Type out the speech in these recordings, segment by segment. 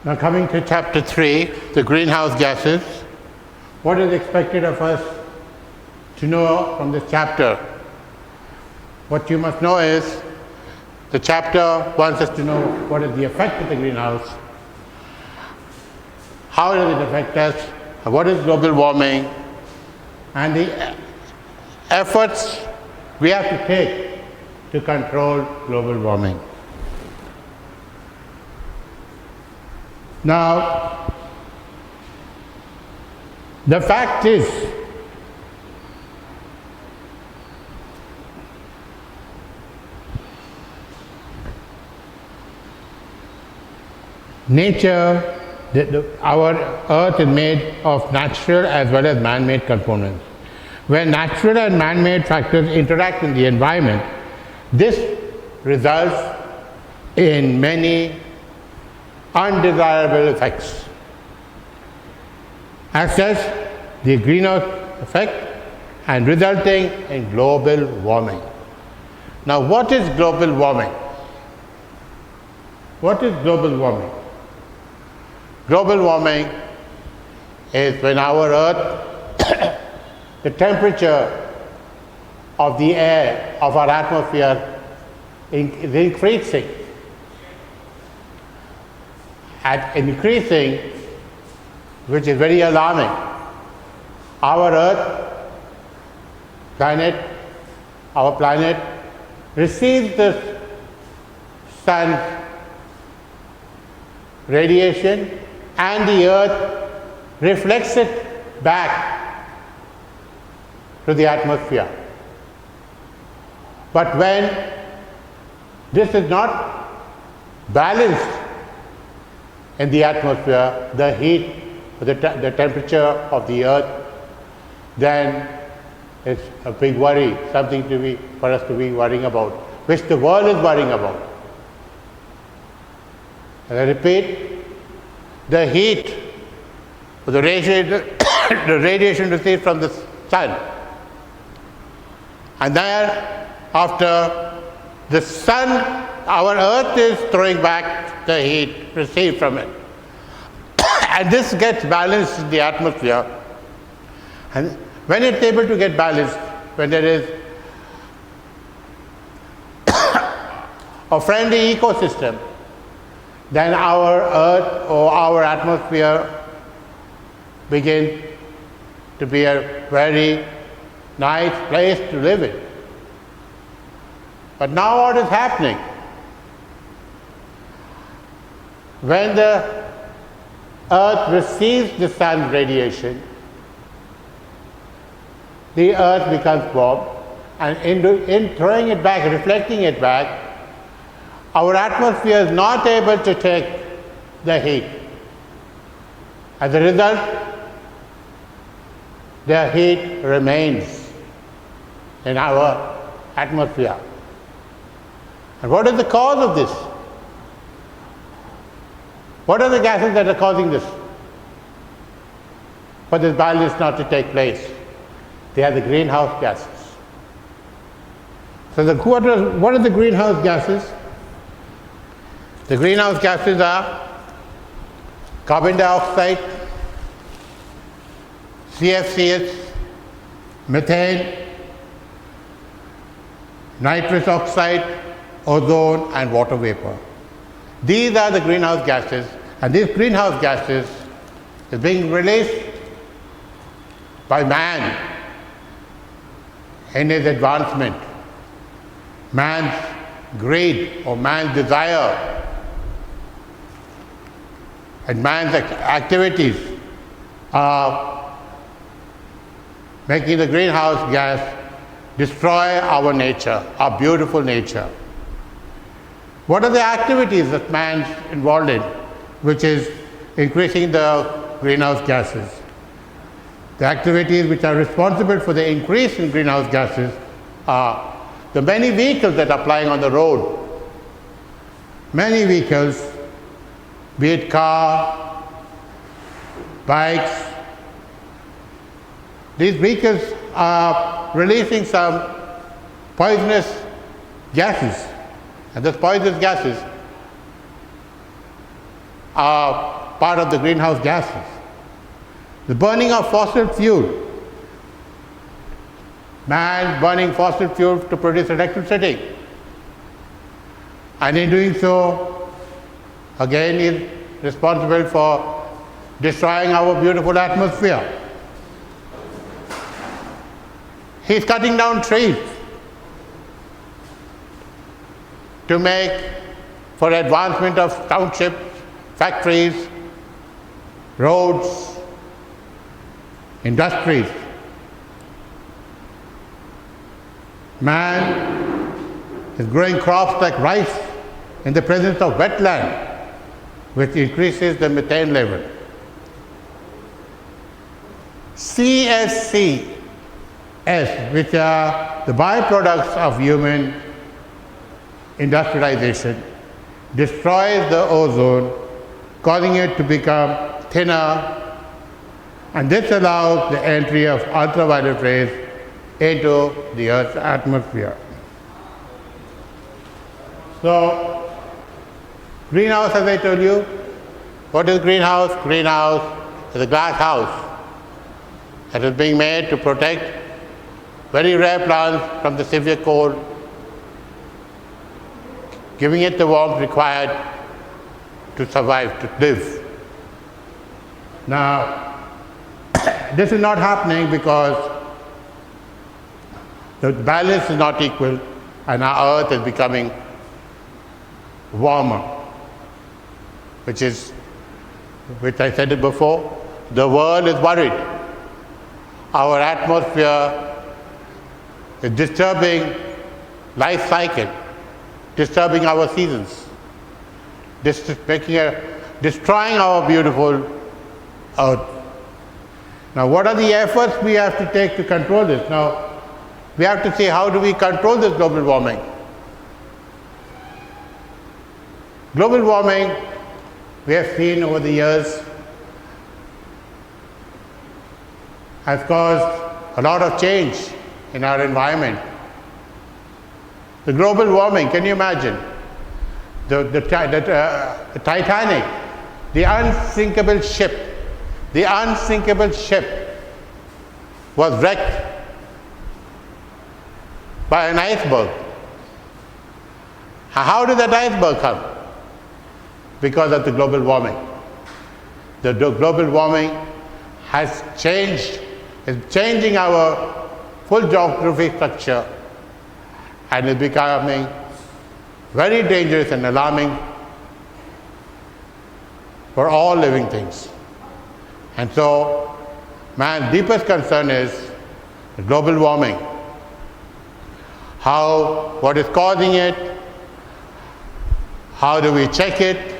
Now coming to chapter 3, the greenhouse gases. What is expected of us to know from this chapter? What you must know is, the chapter wants us to know what is the effect of the greenhouse, how does it affect us, what is global warming, and the efforts we have to take to control global warming. Now, the fact is, nature, our earth is made of natural as well as man-made components. When natural and man-made factors interact in the environment, this results in many undesirable effects. As such, the greenhouse effect and resulting in global warming. Now, what is global warming? What is global warming? Global warming is when our earth, the temperature of the air of our atmosphere is increasing. At increasing, which is very alarming. Our earth, our planet receives the sun's radiation, and the earth reflects it back to the atmosphere. But when this is not balanced in the atmosphere, the heat, the temperature of the earth, then it's a big worry, something for us to be worrying about, which the world is worrying about. And I repeat, the heat, the radiation received from the sun, and then after the sun, our earth is throwing back the heat received from it. And this gets balanced in the atmosphere. And when it's able to get balanced, when there is a friendly ecosystem, then our earth or our atmosphere begins to be a very nice place to live in. But now what is happening? When the earth receives the sun's radiation, the earth becomes warm, and in throwing it back, reflecting it back, our atmosphere is not able to take the heat. As a result, the heat remains in our atmosphere. And what is the cause of this? What are the gases that are causing this? For this balance not to take place? They are the greenhouse gases. So what are the greenhouse gases? The greenhouse gases are carbon dioxide, CFCs, methane, nitrous oxide, ozone, and water vapor. These are the greenhouse gases, and these greenhouse gases is being released by man in his advancement, man's greed or man's desire, and man's activities are making the greenhouse gas destroy our nature, our beautiful nature. What are the activities that man's involved in, which is increasing the greenhouse gases? The activities which are responsible for the increase in greenhouse gases are the many vehicles that are plying on the road. Many vehicles, be it car, bikes, these vehicles are releasing some poisonous gases, and those poisonous gases are part of the greenhouse gases. The burning of fossil fuel, man burning fossil fuel to produce electricity, and in doing so, again is responsible for destroying our beautiful atmosphere. He's cutting down trees to make for advancement of townships, factories, roads, industries. Man is growing crops like rice in the presence of wetland, which increases the methane level. CFCs, which are the byproducts of human industrialization, destroys the ozone, causing it to become thinner, and this allows the entry of ultraviolet rays into the Earth's atmosphere. So, greenhouse, as I told you, what is greenhouse? Greenhouse is a glass house that is being made to protect very rare plants from the severe cold, giving it the warmth required to survive, to live. Now, this is not happening because the balance is not equal and our Earth is becoming warmer, which I said it before, the world is worried. Our atmosphere is disturbing life cycle, disturbing our seasons, destroying our beautiful Earth. Now, what are the efforts we have to take to control this? Now, we have to see how do we control this global warming. Global warming, we have seen over the years, has caused a lot of change in our environment. The global warming, can you imagine? The Titanic, the unsinkable ship was wrecked by an iceberg. How did that iceberg come? Because of the global warming. The global warming has changed, is changing our full geographic structure and is becoming very dangerous and alarming for all living things. And so, man's deepest concern is global warming. What is causing it? How do we check it?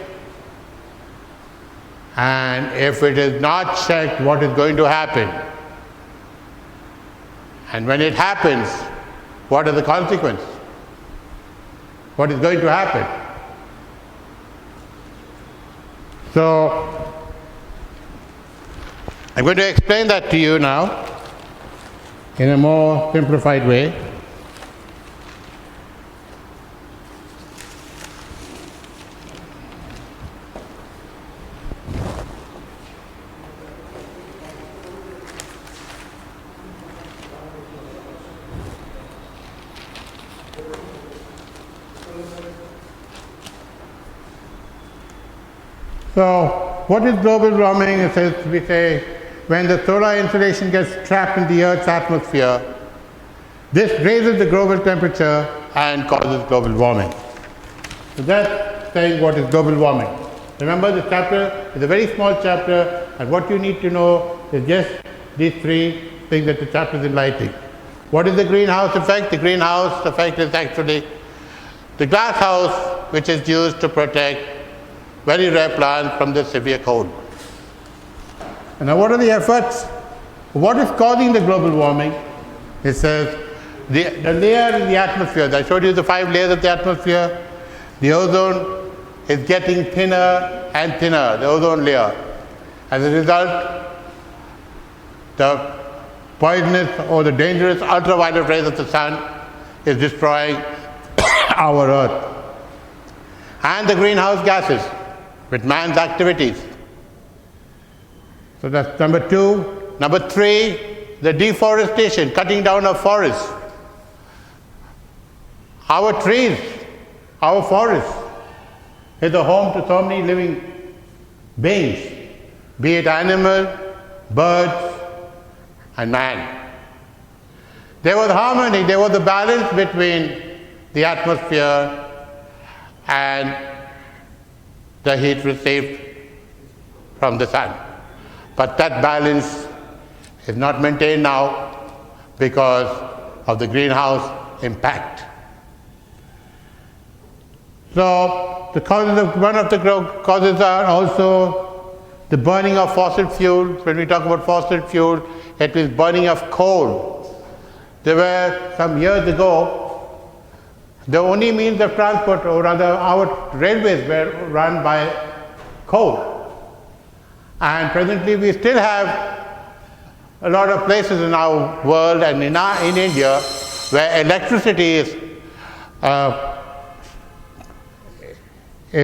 And if it is not checked, what is going to happen? And when it happens, what are the consequences? What is going to happen? So, I'm going to explain that to you now in a more simplified way. So, what is global warming? It says, we say, when the solar insolation gets trapped in the Earth's atmosphere, this raises the global temperature and causes global warming. So that's saying what is global warming. Remember, this chapter is a very small chapter, and what you need to know is just these three things that the chapter is enlightening. What is the greenhouse effect? The greenhouse effect is actually the glass house which is used to protect very rare plants from the severe cold. And now what are the efforts? What is causing the global warming? It says the layer in the atmosphere. I showed you the 5 layers of the atmosphere. The ozone is getting thinner and thinner, the ozone layer. As a result, the poisonous or the dangerous ultraviolet rays of the sun is destroying our Earth. And the greenhouse gases. with man's activities. So that's number 2. Number 3, the deforestation, cutting down of forests. Our trees, our forests, is a home to so many living beings, be it animal, birds, and man. There was harmony, there was a balance between the atmosphere and the heat received from the sun. But that balance is not maintained now because of the greenhouse impact. So the causes of, one of the causes are also the burning of fossil fuels. When we talk about fossil fuel, it means burning of coal. There were some years ago, the only means of transport, or rather our railways, were run by coal. And presently we still have a lot of places in our world and in India where electricity is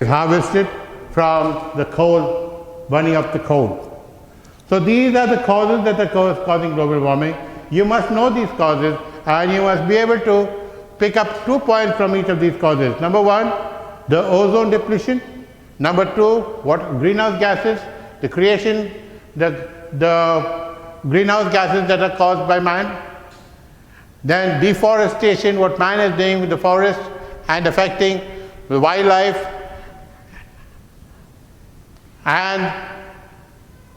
harvested from the coal, burning of the coal. So these are the causes that are causing global warming. You must know these causes, and you must be able to pick up 2 points from each of these causes. Number 1, the ozone depletion. Number 2, what greenhouse gases, the creation, the greenhouse gases that are caused by man. Then deforestation, what man is doing with the forest and affecting the wildlife and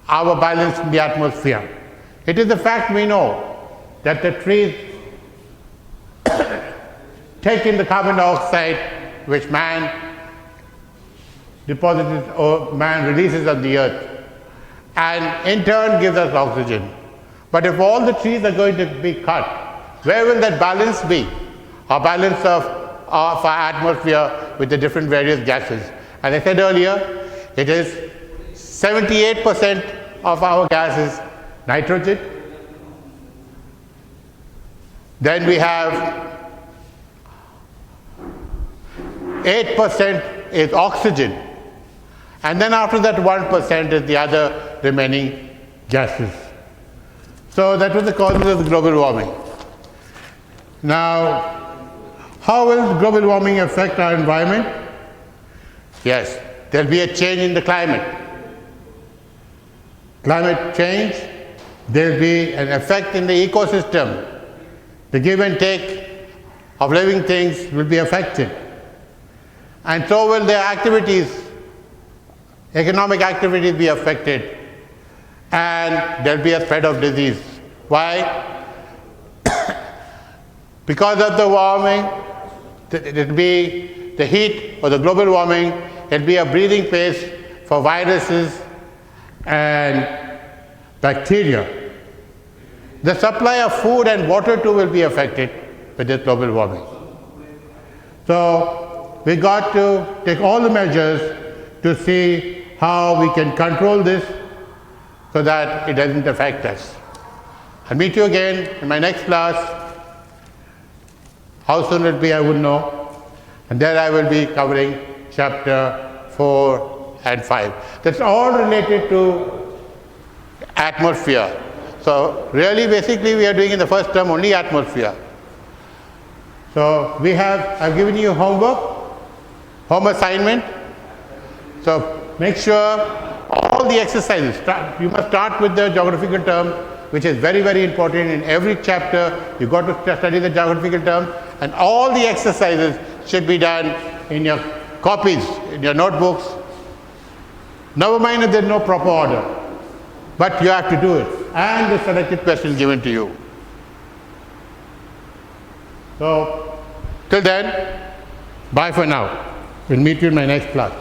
our balance in the atmosphere. It is a fact we know that the trees take in the carbon dioxide which man deposits or man releases on the earth, and in turn gives us oxygen. But if all the trees are going to be cut, where will that balance be? A balance of our atmosphere with the different various gases. As I said earlier, it is 78% of our gas is nitrogen. Then we have 8% is oxygen. And then after that 1% is the other remaining gases. So that was the causes of global warming. Now, how will global warming affect our environment? Yes, there will be a change in the climate. Climate change, there will be an effect in the ecosystem. The give and take of living things will be affected. And so will their activities, economic activities be affected. And there will be a spread of disease. Why? Because of the warming, it will be the heat or the global warming, it will be a breathing place for viruses and bacteria. The supply of food and water too will be affected with this global warming. So we got to take all the measures to see how we can control this so that it doesn't affect us. I'll meet you again in my next class. How soon it will be, I wouldn't know. And there I will be covering chapter 4 and 5. That's all related to atmosphere. So really basically we are doing in the first term only atmosphere. So I've given you home assignment. So make sure all the exercises, you must start with the geographical term, which is very, very important. In every chapter you've got to study the geographical term, and all the exercises should be done in your copies, in your notebooks. Never mind if there's no proper order, but you have to do it, and the selected questions given to you. So till then, bye for now. We'll meet you in my next class.